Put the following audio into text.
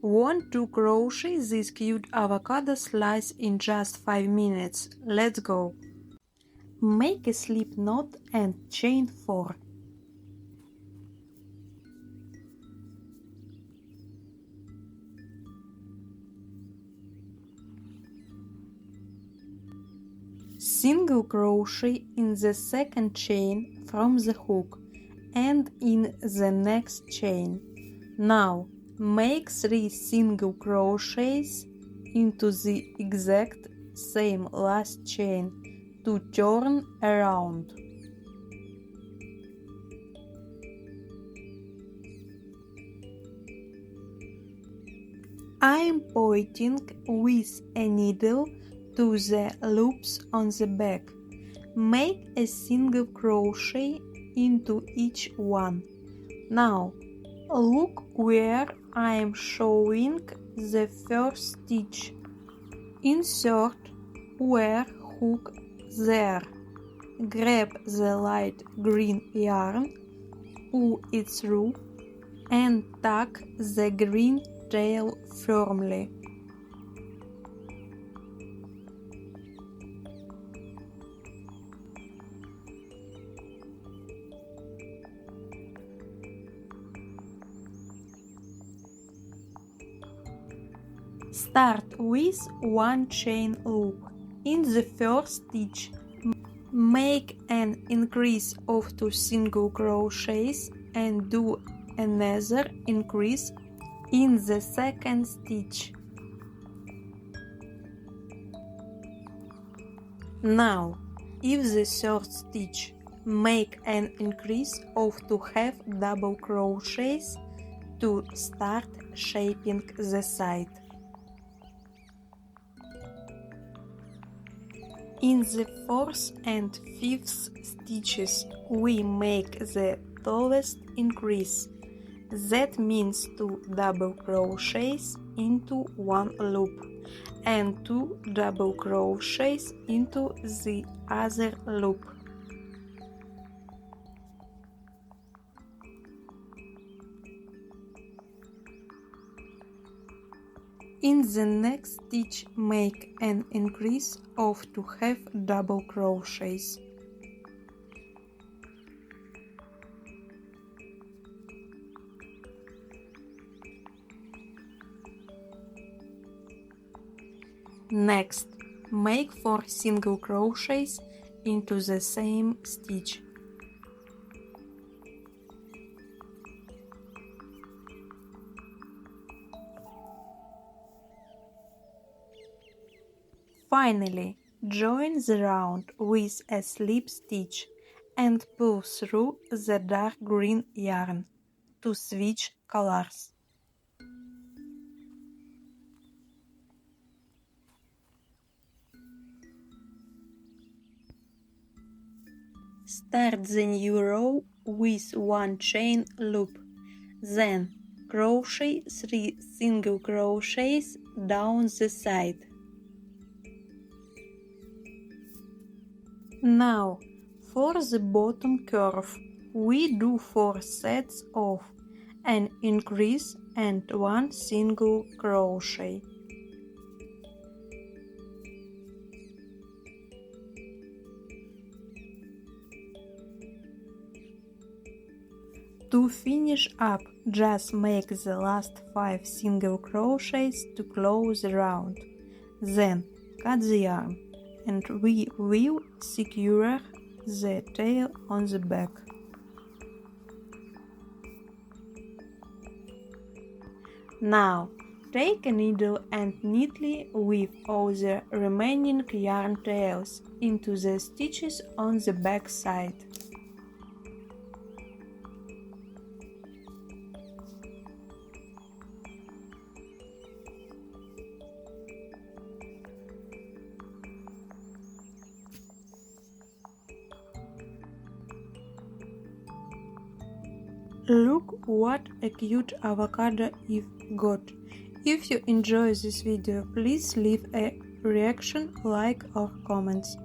Want to crochet this cute avocado slice in just 5 minutes? Let's go! Make a slip knot and chain 4. Single crochet in the second chain from the hook and in the next chain. Now make 3 single crochets into the exact same last chain to turn around. I am pointing with a needle to the loops on the back. Make a single crochet into each one. Now look where I am showing the first stitch. Insert where hook there. Grab the light green yarn, pull it through, and tuck the green tail firmly. Start with 1 chain loop. In the first stitch, make an increase of 2 single crochets and do another increase in the second stitch. Now, in the third stitch, make an increase of 2 half double crochets to start shaping the side. In the 4th and 5th stitches, we make the tallest increase. That means 2 double crochets into 1 loop and 2 double crochets into the other loop. In the next stitch, make an increase of 2 half double crochets. Next, make 4 single crochets into the same stitch. Finally, join the round with a slip stitch and pull through the dark green yarn to switch colors. Start the new row with 1 chain loop, then crochet 3 single crochets down the side. Now, for the bottom curve, we do 4 sets of an increase and 1 single crochet. To finish up, just make the last 5 single crochets to close the round. Then cut the yarn, and we will secure the tail on the back. Now, take a needle and neatly weave all the remaining yarn tails into the stitches on the back side. Look what a cute avocado I've got. If you enjoy this video, please leave a reaction, like or comments.